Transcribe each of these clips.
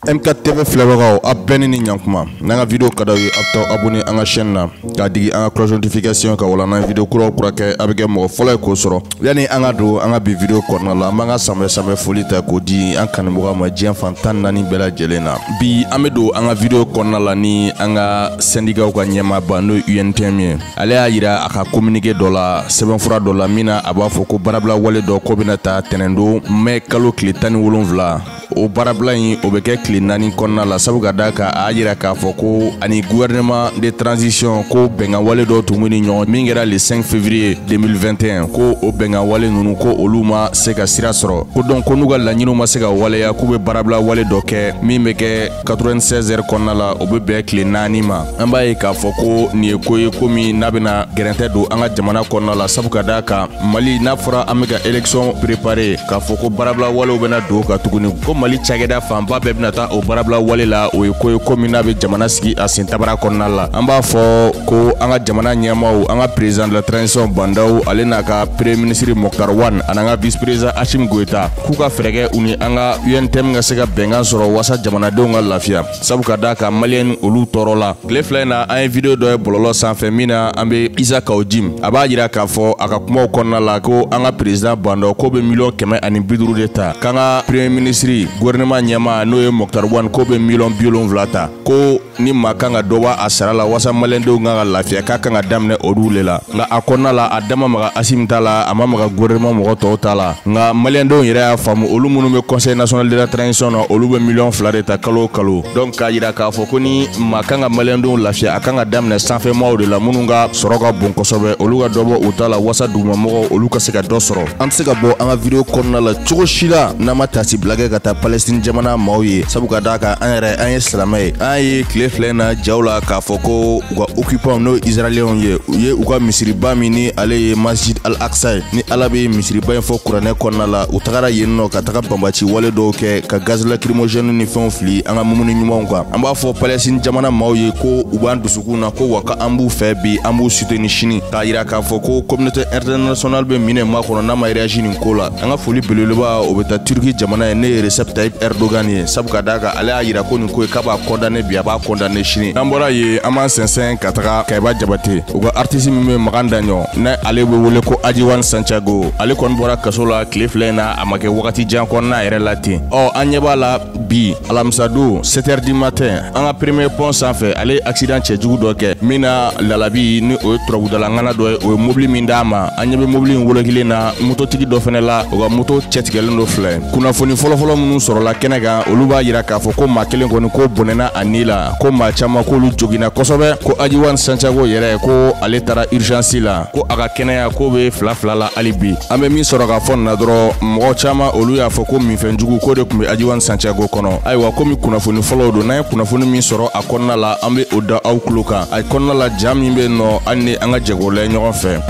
M4 TV filɛbagaw a bɛɛ ni ɲankuma n'an ka video ka d'aw ye a bɛ taa abonné an ka chaîne na k'a digi an ka cloche notification ka wala n'an video kuraw kɛ a bɛ kɛ mɔgɔ fɔlɔ ye k'o sɔrɔ yani an ka don an ka bi video kɔnɔna la an b'an ka sanfɛ foli ta k'o di an kanubagaw ma diɲɛ fan 14 bɛɛ lajɛlen na bi an bɛ don an ka video kɔnɔna la ni an ka syndicat ka ɲɛmaaba n'o UNTM ye ale y'a yira a ka communiqué dɔ la sɛbɛnfura dɔ la min na a b'a fɔ ko baarabila wale dɔ ko bɛna ta tɛnɛndon mai kalo tile 17 o baarabila in o bɛ kɛ tile 4 kɔnɔna la sabu ka d'a kan a yira k'a fɔ ko ani gouvernement de transition ko bɛnkan wale dɔ tun bɛ ni ɲɔgɔn min kɛra le 5 février 2021 ko o bɛnkan wale ninnu ko olu ma se ka sira sɔrɔ ko donc ko n'u ka laɲiniw ma se ka waleya k'u bɛ baarabila wale dɔ kɛ min bɛ kɛ 96 heures kɔnɔna la o bɛ bɛn tile 4 ma an b'a ye k'a fɔ ko nin ye ko ye komi n'a bɛna gɛrɛntɛ don an ka jamana kɔnɔna la sabu ka d'a kan Mali n'a fɔra an bɛ ka élection préparer k'a fɔ ko baarabila walew bɛna don ka tuguni ko Mali cakɛda fanba bɛɛ bɛna taa o baarabila wale la o ye ko ye komi n'a bɛ jamana sigi a sen tabara kɔnɔna la an b'a fɔ ko an ka jamana ɲɛmaaw an ka président de la transition Bandaw ale n'a ka premier ministre Mokhtar Wane ani an ka vice président Assimi Goïta k'u ka fɛɛrɛ kɛ u ni an ka UNTM ka se ka bɛnkan sɔrɔ wasa jamanadenw ka lafiya sabu ka d'a kan maliyɛn olu tɔɔrɔ la tile fila in na an ye video dɔ ye bɔlɔlɔ sanfɛ min na an bɛ Isa Kawujim a b'a yira k'a fɔ a ka kumaw kɔnɔna la ko an ka président Bandaw ko bɛ miliyɔn 150 de ta k'an ka premier ministre gouvernement ɲɛmaa n'o ye Mokhtar Wane ko bɛ miliyɔn 70 ta ko ni maa kan ka dɔ bɔ a sara la wasa maliyɛndenw kan ka lafiya k'a kan ka daminɛ olu le la nka a kɔnɔna la a da ma maga Assimi ta la a ma maga gouvernement mɔgɔ tɔw ta la nka maliyɛndenw yɛrɛ y'a faamu olu minnu bɛ conseil national de la transition na olu bɛ miliyɔn 2 de ta kalo o kalo donc k'a yira k'a fɔ ko ni maa kan ka maliyɛndenw lafiya a kan ka daminɛ sanfɛmaaw de la minnu ka sɔrɔ ka bon kosɛbɛ olu ka dɔ bɔ u ta la wasa dugumamɔgɔw olu ka se ka dɔ sɔrɔ an tɛ se ka bɔ an ka video kɔnɔna la cogo si la n'an ma taasi bila kɛ ka taa Palestine jamana maaw ye sabu ka d'a kan an yɛrɛ an ye silamɛ ye an ye tile fila in na jaw la k'a fɔ ko u ka occupant n'o israélien ye u ye u ka misiriba min ni ale ye Masjid al-Aqsa ye ni ala bɛ misiriba in fɔ kuranɛ kɔnɔna la u tagara yen nɔ ka taga banbaci wale dɔw kɛ ka gaz lacrymogène ni fɛnw fili an ka mumuni ɲumanw kan an b'a fɔ Palestine jamana maaw ye ko u b'an dusukun na ko wa ka an b'u fɛ bi an b'u soutenir sini k'a yira k'a fɔ ko communauté internationale bɛ minɛ ma kɔnɔ n'a ma réagir nin ko la an ka foli belebeleba o bɛ taa Turki jamana ye ne ye Recep Tayyip Erdogan ye sabu ka d'a kan ale y'a yira ko nin ko ye k'a b'a condamné bi a b'a condamné sini n'an bɔra yen an b'an sɛnsɛn ka taga Kaiba Jabate u ka artiste min bɛ Makan Daɲɔ ne ale bɛ wele ko Ajiwan Santiago ale kɔni bɔra kaso la tile fila in na a ma kɛ wagati jan kɔnɔna yɛrɛ la ten an ɲɛ b'a la bi alamisa don 7h du matin an ka premier pont sanfɛ ale ye accident cɛjugu dɔ kɛ min na lalabi ni o ye turabudala ŋana dɔ ye o ye mobili min d'a ma an ɲɛ bɛ mobili in wolokilen na mototigi dɔ fɛnɛ la o ka moto cɛtigɛlen do filɛ kunnafoni fɔlɔfɔlɔ minnu sɔrɔla kɛnɛ kan olu b'a yira k'a fɔ ko maa kelen kɔni ko bɔnɛna a ni la ko maa caman k'olu joginna kosɛbɛ ko Ajiwan Santiago yɛrɛ ko ale taara urgence la ko a ka kɛnɛya ko bɛ fila la hali bi an bɛ min sɔrɔ k'a fɔ nin na dɔrɔn mɔgɔ caman olu y'a fɔ ko minfɛnjugu ko de tun bɛ Ajiwan Santiago kɔnɔ ayiwa komi kunnafoni fɔlɔw don n'an ye kunnafoni min sɔrɔ a kɔnɔna la an bɛ o da aw tulo kan a kɔnɔna la jaa min bɛ yen nɔ hali ni an ka jɛk'o layɛ ɲɔgɔn fɛ.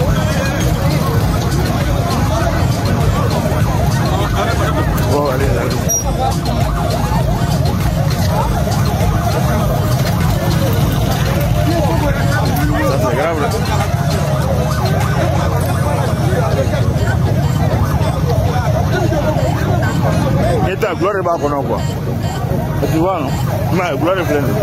Gloire b'a kɔnɔ quoi. Tu vois non? Mais gloire filɛ nin ye.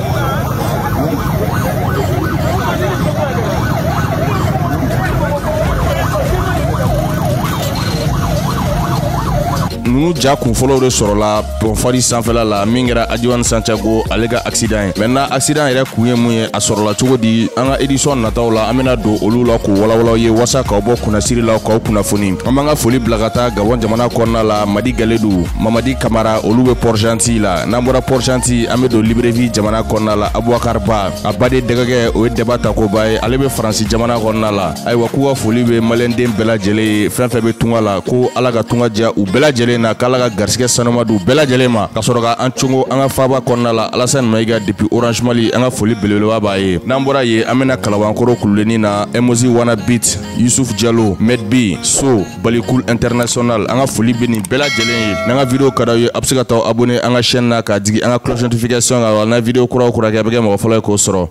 Nunu ja kun fɔlɔw de sɔrɔla pɔnfari sanfɛla la min kɛra Ajiwan Santiago ale ka accident ye maintenant accident yɛrɛ kun ye mun ye a sɔrɔla cogo di an ka édition nataw la an bɛna don olu la k'o walawalaw ye wasa k'aw bɔ kunnasiri la k'aw kunnafoni an b'an ka foli bila ka taa Gabon jamana kɔnɔna la Madi Galedu Mamadi Kamara olu bɛ Port-Gentil la n'an bɔra Port-Gentil an bɛ don Libreville jamana kɔnɔna la Aboubacar Ba a baden dɛgɛkɛ o ye Deba Takoba ye ale bɛ Faransi jamana kɔnɔna la ayiwa k'u ka foli bɛ maliyɛnden bɛɛ lajɛlen ye fɛn fɛn bɛ tunga la ko ala ka tunga diya u bɛɛ lajɛlen na k'ala ka garisɛgɛ sanuma di u bɛɛ lajɛlen ma ka sɔrɔ ka an cogo an ka faaba kɔnɔna la Alassane Mayiga depuis Orange Mali an ka foli belebeleba b'a ye n'an bɔra yen an bɛna Kalabankɔrɔ Kululenni na Emozi Wana Beat Yusuf Diallo Medbi So Balikul International an ka foli bɛ nin bɛɛ lajɛlen ye n'an ka video ka d'aw ye a bɛ se ka taa abonné an ka chaîne na k'a digi an ka cloche notification kan wa n'an video kuraw kɛ a bɛ kɛ mɔgɔ fɔlɔ ye k'o sɔrɔ